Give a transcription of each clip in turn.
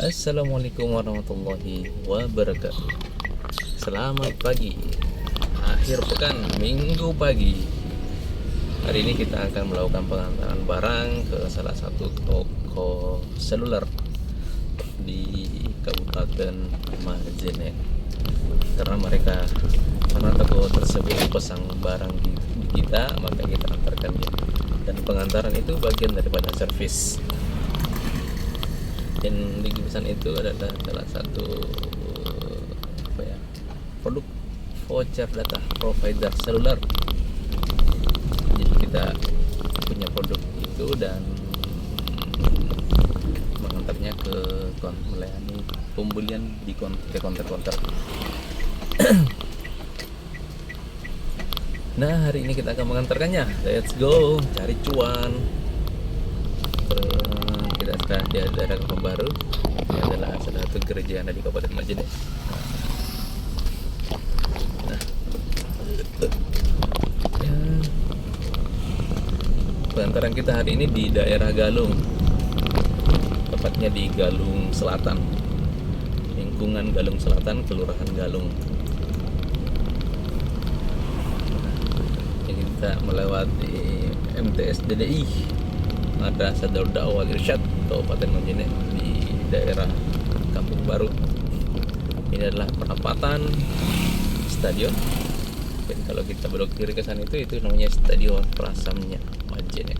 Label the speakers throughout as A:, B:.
A: Assalamualaikum warahmatullahi wabarakatuh. Selamat pagi, akhir pekan, minggu pagi. Hari ini kita akan melakukan pengantaran barang ke salah satu toko seluler di Kabupaten Majene. Karena toko tersebut pesan barang di kita, maka kita antarkan dia. Dan pengantaran itu bagian daripada servis. Dan di pesan itu adalah salah satu produk voucher data provider seluler. Jadi kita punya produk itu dan mengantarnya ke melayani pembelian di konter. Nah, hari ini kita akan mengantarkannya. Let's go, cari cuan. Kita sekarang di daerah Kampung Baru. Ini adalah salah satu gereja yang ada di Kabupaten Majene. Nah, pengantaran kita hari ini di daerah Galung, tepatnya di Galung Selatan, lingkungan Galung Selatan, Kelurahan Galung. Ini kita melewati MTS DDI, Madrasah Darul Dakwah Irsyad Kabupaten Majene di daerah Kampung Baru. Ini adalah perapatan stadion. Dan kalau kita belok kiri ke sana itu namanya Stadion Prasamnya Majene.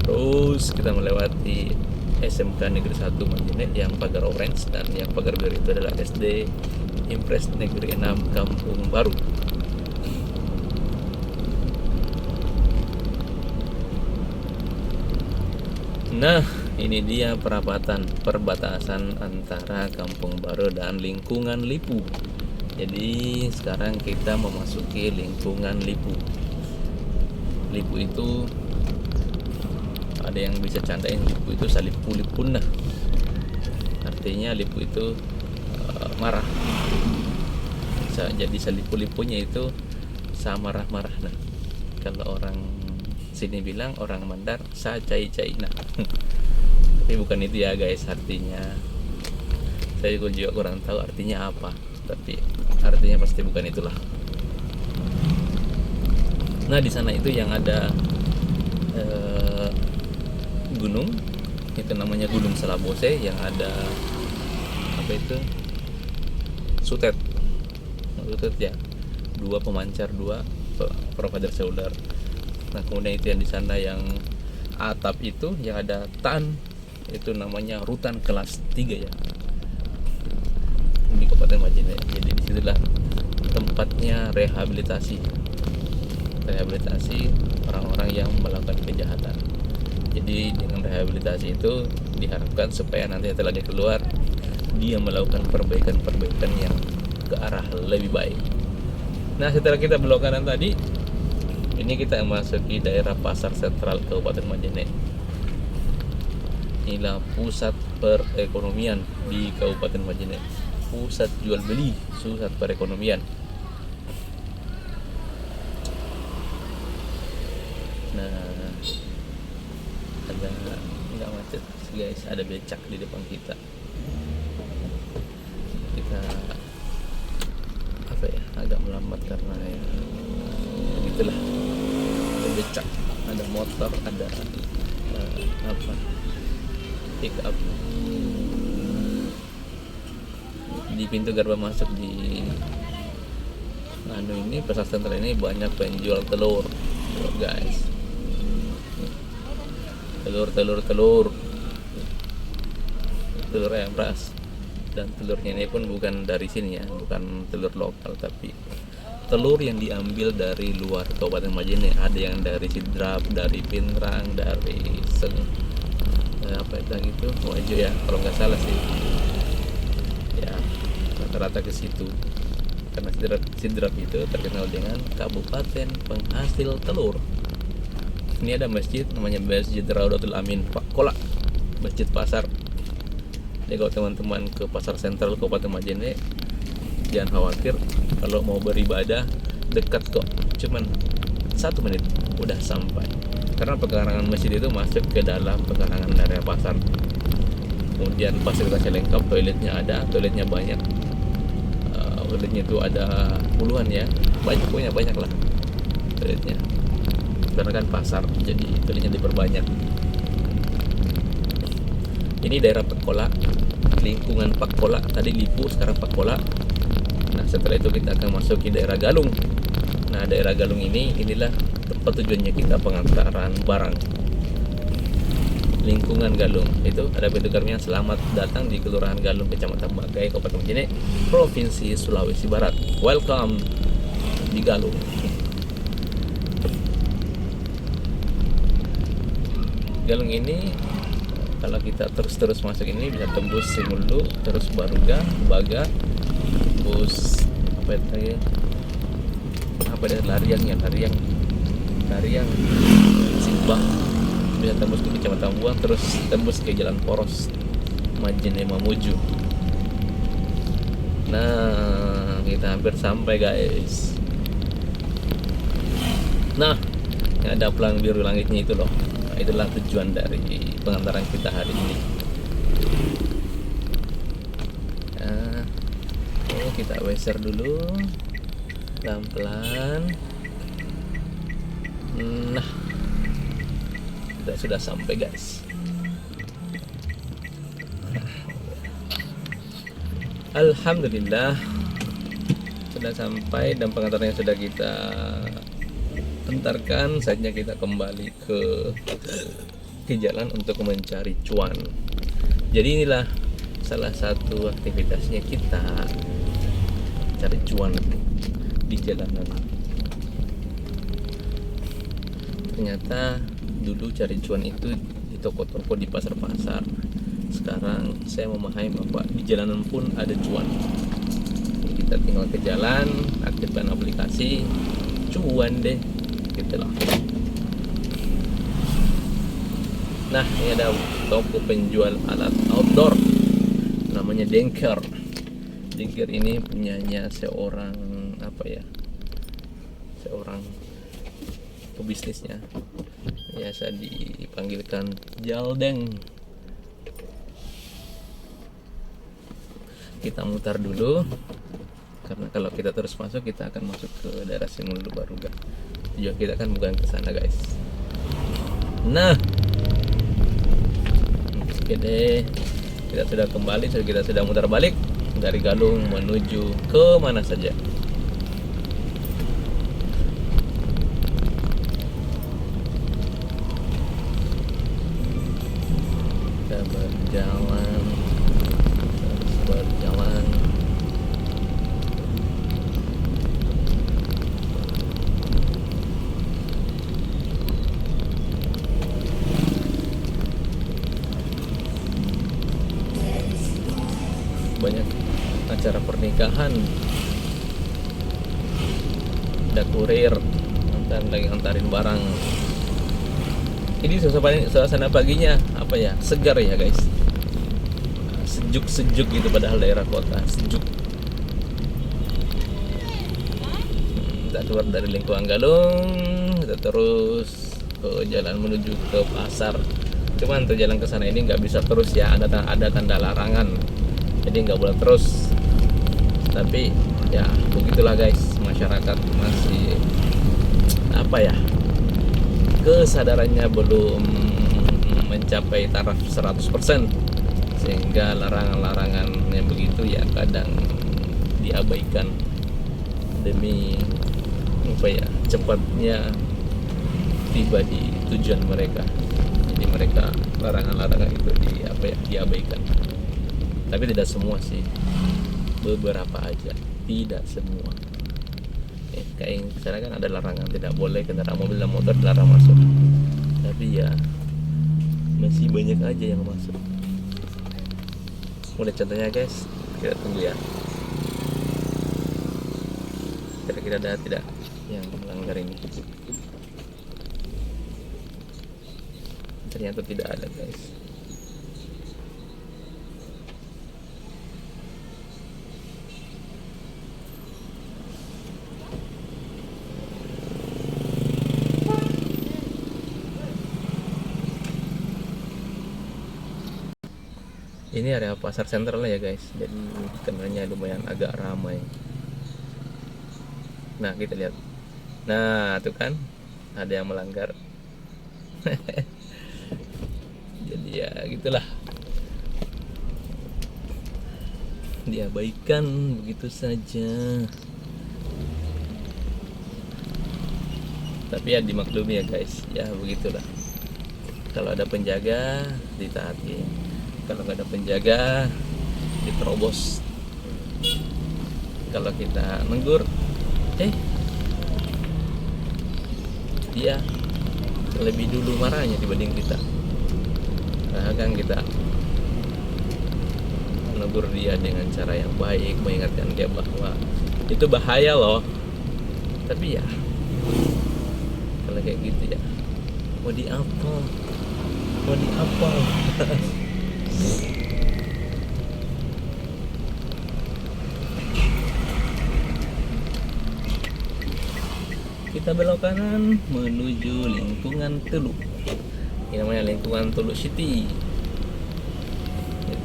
A: Terus kita melewati SMK Negeri 1 Majene yang pagar orange, dan yang pagar biru itu adalah SD Impres Negeri 6 Kampung Baru. Nah, ini dia perbatasan antara Kampung Baru dan lingkungan Lipu. Jadi sekarang kita memasuki lingkungan Lipu. Lipu itu ada yang bisa candain, Lipu itu salipulipun. Artinya Lipu itu marah. Jadi salipulipunya itu sama marah-marah. Nah, kalau orang sini bilang, orang Mandar sa cai-cai. Nah, tapi bukan itu ya guys, artinya saya juga kurang tahu artinya apa, tapi artinya pasti bukan itulah. Nah, di sana itu yang ada gunung, itu namanya Gunung Salabose, yang ada sutet ya, dua pemancar, dua provider seluler. Nah, kemudian itu yang di sana yang atap itu yang ada tan, itu namanya rutan kelas 3 ya, di Kabupaten Majene. Jadi disitulah tempatnya rehabilitasi orang-orang yang melakukan kejahatan. Jadi dengan rehabilitasi itu diharapkan supaya nanti setelah dia keluar, dia melakukan perbaikan yang ke arah lebih baik. Nah, setelah kita belok kanan tadi, ini kita memasuki daerah Pasar Sentral Kabupaten Majene. Inilah pusat perekonomian di Kabupaten Majene. Pusat jual beli, pusat perekonomian. Nah, ada nggak macet guys, ada becak di depan kita. Kita agak melambat karena ya begitulah. Becak, ada motor, ada pick up. Di pintu gerbang masuk di ini pasar sentral ini banyak penjual telur guys. Telur ayam ras, dan telurnya ini pun bukan dari sini ya, bukan telur lokal, tapi telur yang diambil dari luar Kabupaten Majene. Ada yang dari Sidrap, dari Pinrang, dari Wajo ya, kalau nggak salah sih ya, rata-rata ke situ. Karena Sidrap itu terkenal dengan kabupaten penghasil telur. Ini ada masjid namanya Masjid Raudatul Amin Pak Kolak, masjid pasar. Jadi kalau teman-teman ke pasar sentral Kabupaten Majene, jangan khawatir, kalau mau beribadah dekat kok, cuman 1 menit udah sampai. karena pekarangan masjid itu masuk ke dalam pekarangan area pasar. Kemudian fasilitasnya lengkap, toiletnya banyak. Toiletnya itu ada puluhan ya, banyak lah toiletnya, karena kan pasar jadi toiletnya diperbanyak. Ini daerah Pakola, lingkungan Pakola, tadi Lipu sekarang Pakola. Nah setelah itu kita akan masuk ke daerah Galung. Nah daerah Galung inilah tempat tujuannya kita pengantaran barang. Lingkungan Galung itu ada pintu gerbangnya. Selamat datang di Kelurahan Galung, Kecamatan Bagai, Kabupaten Majene, Provinsi Sulawesi Barat. Welcome di Galung. Galung ini kalau kita terus masuk ini bisa tembus Simulu, terus Baruga, Baga, tembus Lariang, Simbang, bisa tembus ke Kecamatan Buang, terus tembus ke Jalan Poros Majene Mamuju. Nah kita hampir sampai guys. Nah ini ada pelang biru langitnya itu loh. Nah, itulah tujuan dari pengantaran kita hari ini. Nah, kita weser dulu pelan-pelan. Nah kita sudah sampai guys. Alhamdulillah sudah sampai dan pengantarannya sudah kita antarkan. Saatnya kita kembali ke jalan untuk mencari cuan. Jadi inilah salah satu aktivitasnya kita cari cuan di jalanan. Ternyata dulu cari cuan itu di toko-toko, di pasar-pasar. Sekarang saya memahami bahwa di jalanan pun ada cuan. Kita tinggal ke jalan, aktifkan aplikasi, cuan deh, gitu loh. Nah ini ada toko penjual alat outdoor, namanya Denker. Denker ini punyanya seorang pebisnisnya, biasa dipanggilkan Jaldeng. Kita mutar dulu, karena kalau kita terus masuk kita akan masuk ke daerah Simulu Baruga. Tujuan kita kan bukan ke sana guys. Nah oke deh, kita sudah kembali, kita sudah mutar balik dari Galung menuju ke mana saja. Berjalan banyak acara pernikahan, ada kurir ngantarin barang. Ini suasana paginya segar ya guys, sejuk gitu, padahal daerah kota sejuk. Kita keluar dari lingkungan Galung, kita terus ke jalan menuju ke pasar. Cuman untuk jalan ke sana ini nggak bisa terus ya, ada tanda larangan, jadi nggak boleh terus. Tapi ya begitulah guys, masyarakat masih kesadarannya belum mencapai taraf 100%, sehingga larangan-larangan yang begitu ya kadang diabaikan demi cepatnya tiba di tujuan mereka. Jadi mereka larangan-larangan itu diabaikan. Tapi tidak semua sih, beberapa aja, tidak semua. Kayak misalnya kan ada larangan tidak boleh kendaraan mobil dan motor dilarang masuk, tapi ya masih banyak aja yang masuk. Mulai contohnya guys, kita tunggu ya, kira-kira ada tidak yang melanggar ini. Ternyata tidak ada guys. Ini area pasar sentral ya guys, jadi kendaraannya lumayan agak ramai. Nah kita lihat, nah tuh kan ada yang melanggar. Jadi ya gitulah, diabaikan begitu saja. Tapi ya dimaklumi ya guys, ya begitulah. Kalau ada penjaga ditaati, kalau nggak ada penjaga diterobos. Kalau kita negur, dia lebih dulu marahnya dibanding kita. Nah kan kita menegur dia dengan cara yang baik, mengingatkan dia bahwa itu bahaya loh. Tapi ya kalau kayak gitu ya mau diapa, mau diapa. Kita belok kanan menuju lingkungan Teluk. Ini namanya lingkungan Teluk City.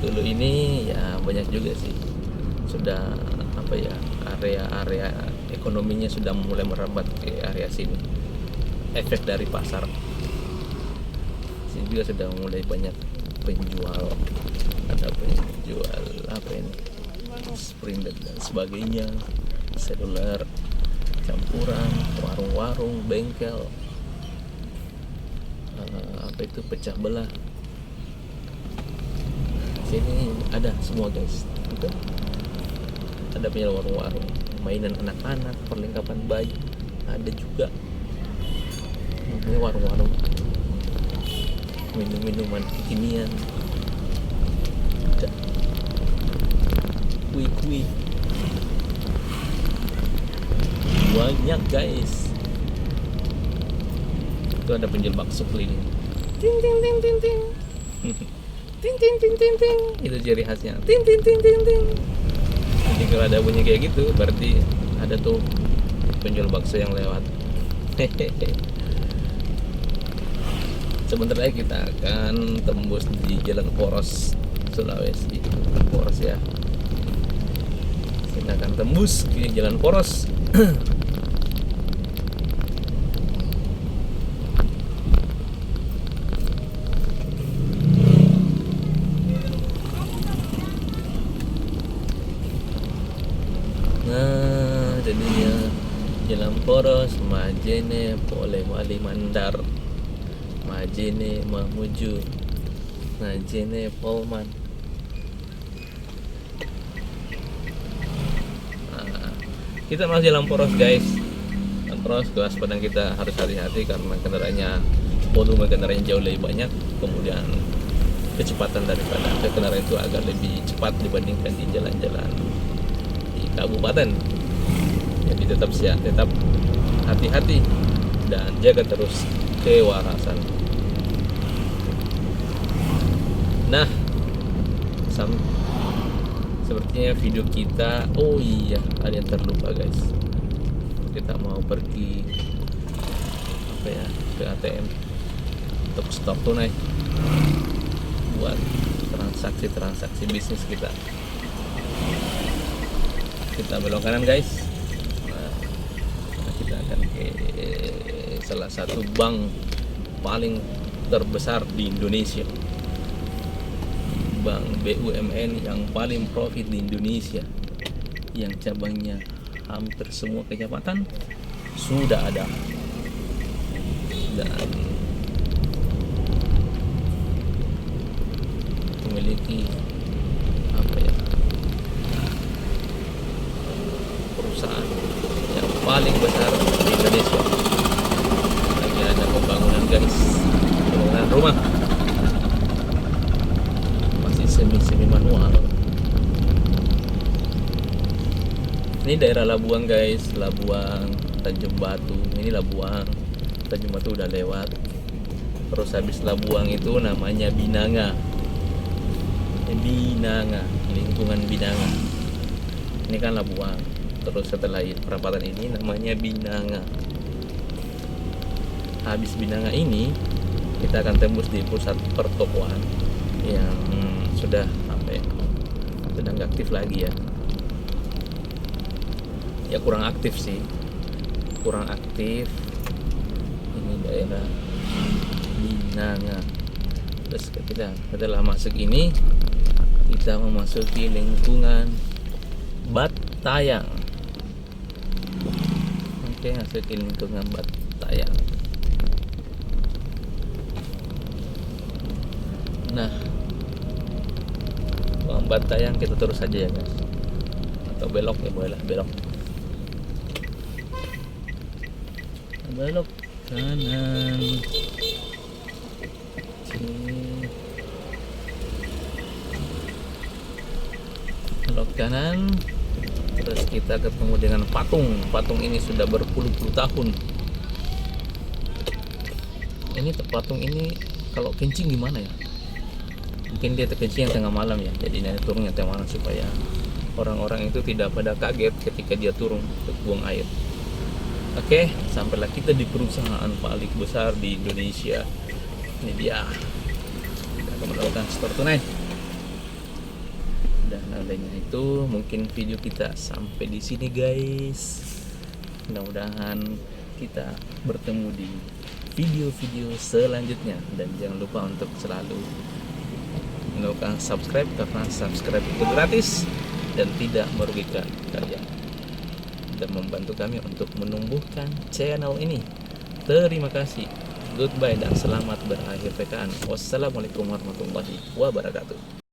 A: Teluk ini ya banyak juga sih, sudah apa ya, area-area ekonominya sudah mulai merambat ke area sini. Efek dari pasar sini juga sudah mulai banyak penjual, ada penjual apa ini, sprint dan sebagainya, seluler campuran, warung-warung, bengkel, apa itu pecah belah. Sini ada semua guys, gitu. Ada punya warung-warung, mainan anak-anak, perlengkapan bayi, ada juga. Ini warung-warung minum-minuman kekinian, ada kue-kue, banyak guys. Itu ada penjual bakso keliling, ting ting ting ting ting ting ting ting ting ting, itu ciri khasnya, ting ting ting ting ting. Jadi kalau ada bunyi kayak gitu berarti ada tuh penjual bakso yang lewat. Sebentar lagi kita akan tembus di Jalan Poros Sulawesi. Poros ya, kita akan tembus ke Jalan Poros. Nah, jadinya Jalan Poros Majene Pole Wali Mandar, Majene Mamuju, Majene Polman. Nah, kita masih Jalan Poros guys. Jalan Poros, kewaspadaan kita harus hati-hati karena kendaraannya, volume kendaraannya jauh lebih banyak. Kemudian kecepatan daripada kendaraan itu agak lebih cepat dibandingkan di jalan-jalan di kabupaten. Jadi tetap hati-hati dan jaga terus kewarasan. Nah, sepertinya video kita, oh iya, ada yang terlupa guys. Kita mau pergi apa ya, ke ATM untuk stok tunai buat transaksi bisnis kita. Kita belok kanan guys. Nah, kita akan ke salah satu bank paling terbesar di Indonesia, bank BUMN yang paling profit di Indonesia, yang cabangnya hampir semua kecamatan sudah ada, dan memiliki apa ya, perusahaan yang paling besar di Indonesia. Lagi ada pembangunan guys, pembangunan rumah masih semi manual. Ini daerah Labuang guys, Labuang, Tanjung Batu. Ini Labuang, Tanjung Batu udah lewat. Terus habis Labuang itu namanya Binanga, lingkungan Binanga. Ini kan Labuang. Terus setelah perempatan ini namanya Binanga. Habis Binanga ini kita akan tembus di pusat pertokoan yang sudah sudah nggak aktif lagi ya. Ya kurang aktif sih, kurang aktif. Ini daerah Binanga. Terus kita setelah masuk ini, kita memasuki lingkungan Battayang. Oke, masuk ke lingkungan Battayang. Nah, Bang Battayang kita terus saja ya guys, atau belok ya, boleh lah belok, belok kanan. Belok kanan, terus kita ketemu dengan patung ini sudah berpuluh-puluh tahun. Ini patung ini kalau kencing gimana ya, mungkin dia terkencing yang tengah malam ya, jadi nenek turunnya tengah malam supaya orang-orang itu tidak pada kaget ketika dia turun untuk buang air. Oke, sampailah kita di perusahaan paling besar di Indonesia. Ini dia, kita akan melakukan store tunai. Dan olehnya itu mungkin video kita sampai di sini guys. Mudah-mudahan kita bertemu di video-video selanjutnya, dan jangan lupa untuk selalu melakukan subscribe, karena subscribe itu gratis dan tidak merugikan kalian dan membantu kami untuk menumbuhkan channel ini. Terima kasih, goodbye, dan selamat berakhir pekan. Wassalamualaikum warahmatullahi wabarakatuh.